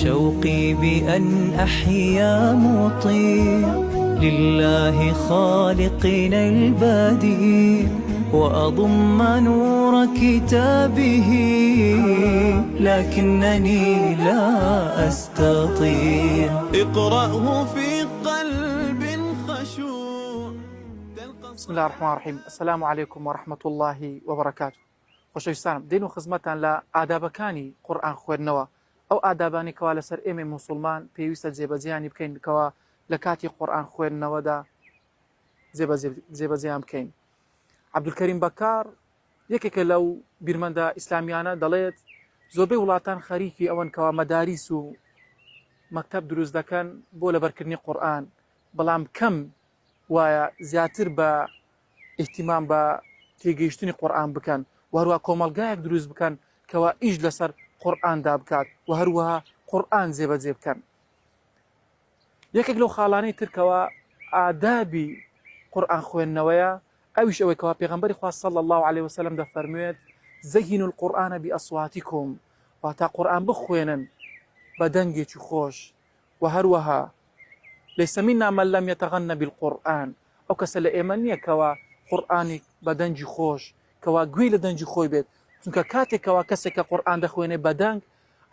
شوقي بأن أحيا مطيع لله خالقنا البديع وأضم نور كتابه لكنني لا أستطيع. اقرأه في قلب خشوع. بسم الله الرحمن الرحيم. السلام عليكم ورحمة الله وبركاته. خۆشەویستانم دێن و خزمەتان لە ئادابەکانی قورئان خوێندنەوە ئەو ئادابانی کەوا لەسەر ئێمە موسڵمان پێویستە جێبەجێیانی بکەین کەوا لە کاتی قورئان خوێندنەوەدا جێبەجێیان بکەین. عەبدولکەریم بەکار یەکێکە لەو بیرمەندە ئیسلامیانە دەڵێت زۆربەی وڵاتان خەریکی ئەوەن کەوا مەداریس و مەکتەب دروست دەکەن بۆ لەبەرکردنی قورئان، بەڵام کەم وایە زیاتر بە ئیهتیمام بە تێگەیشتنی قورئان بکەن و هەروە کۆمەڵگایەک دروست بکەن کەوا ئیش لەسەر قورئاندا بکات و هەروەها قورئان جێبەجێ بکەن. یەکێک لەو خاڵانەی ترکەوە ئادابی قورئان خوێندنەوەیە، ئەویش ئەوەی کەوا پێغەمبەری خوا صلی الله عليه وسلم دەفەرموێت زەینوا القورئان بئەصواتیکم، واتە قورئان بخوێنن بە دەنگێکی خۆش و هەروەها لەیسە منا من لەم یەتەغەنە بالقورئان، ئەو کەسە لە ئێمە نییە کەوا قورئانی بە دەنگی خۆش کەوا گوێی لە دەنگی خۆی بێت، چونکە کاتێکەوە کەسێکە قورئان دەخوێنێ بە دەنگ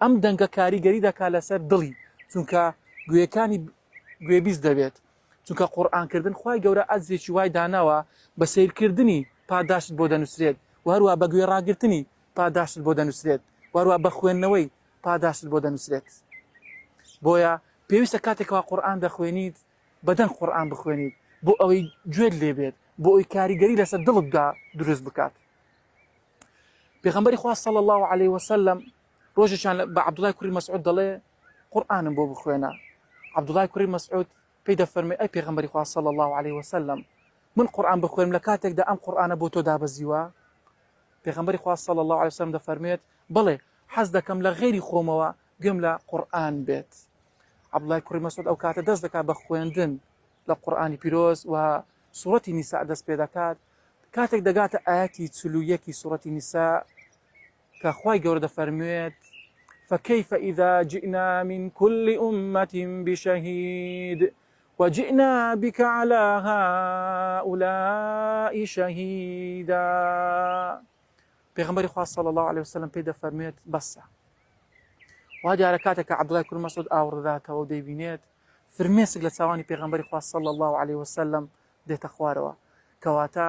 ئەم دەنگە کاریگەری دەکا لەسەر دڵی، چونکە گوێیەکانی گوێبیست دەبێت، چونکە قورئانکردن خوای گەورە ئەجرێکی وای داناوە بە سیرکردنی پاداشت بۆ دەنووسرێت و هەروە بە گوێڕاگرتنی پاداشت بۆ دەنووسرێت و هەروە بە خوێندنەوەی پاداشت بۆ دەنووسرێت. بۆیە پێویستە کاتێکەوە قورئان دەخوێنیت بە دەنگ قورئان بخوێنیت بۆ ئەوەی گوێت لێبێت، بۆ ئەوەی کاریگەری لەسەر دڵتدا دروست بکات. پێغەمبەری خوا صلی الله عليه وسلم ڕۆژێکیان بە عەبدوڵای کوڕی مەسعود دەڵێ قورئانم بۆ بخوێنە. عەبدوڵای کوڕی مەسعود پێی دەفەرمێ ئەی پێغەمبەری خوا صلی الله عليه وسلم من قورئان بخوێنم لە کاتێکدا ئەم قورئانە بۆ تۆ دابەزیوە؟ پێغەمبەری خوا صلی الله عليه وسلم دەفەرمێت بەڵێ حەز دەکەم لە غێری خۆمەوە گوێم لە قورئان بێت. عەبدوڵای کوڕی مەسعود ئەو کاتە دەست دەکات بە خوێندن لە قورئانی پیرۆز و سوورەتی نیساء دەست پێ دەکات. کاتێک دەگاتە ئاەتی 41 سوورەتی نیساء کە خوای گەورە دەفەرموێت فكيف إذا جئنا من كل أمة بشهيد وجئنا بك على هؤلاء شهيدا. پێغەمبەری خوا صلی الله عليه وسلم پێی دەفەرموێت بەسە. وا دیارە کاتێککە عەبدوڵای کوڕی مەسعود ئاوڕداتەوە و دەیبینێت فرمێسک لە چاوانی پێغەمبەری خوا صلی الله عليه وسلم دێتە خوارەوە، کەواتە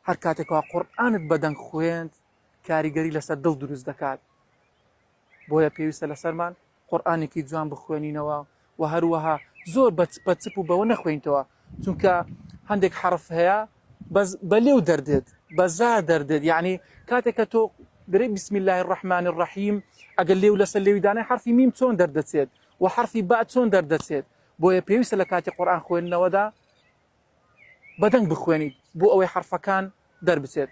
هەر کاتێکەوە قورئانت بە دەنگ خوێند کاریگەری لەسەر دڵ دروست دەکات. بۆیە پێویستە لەسەرمان قورئانێکی جوان بخوێنینەوە و هەروەها زۆر بەچپ و بەوە نەخوێنیتەوە، چونکە هەندێک حرف هەیە بەلێو دەردێت بەزار دەردێت، یعنی کاتێککە تۆ دەرێ بسم الله الرحمن الرحیم ئەگەر لێو لەسەر لێوی دانای حرفی میم چۆن دەردەچێت و حرفی با چۆن دەردەچێت. بۆیە پێویستە لە کاتی قورئان خوێندنەوەدا بەدەنگ بخوێنیت بۆ ئەوەی حرفەکان دەربچێت.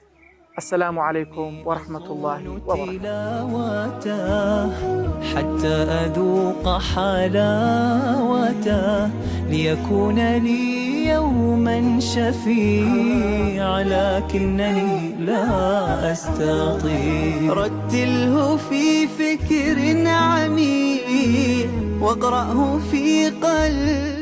السلام عليكم ورحمة الله وبركاته حتى أذوق حلاوته ليكون لي يوما شفيع لكنني لا أستطيع. رتله في فكر عميق واقرأه في قلب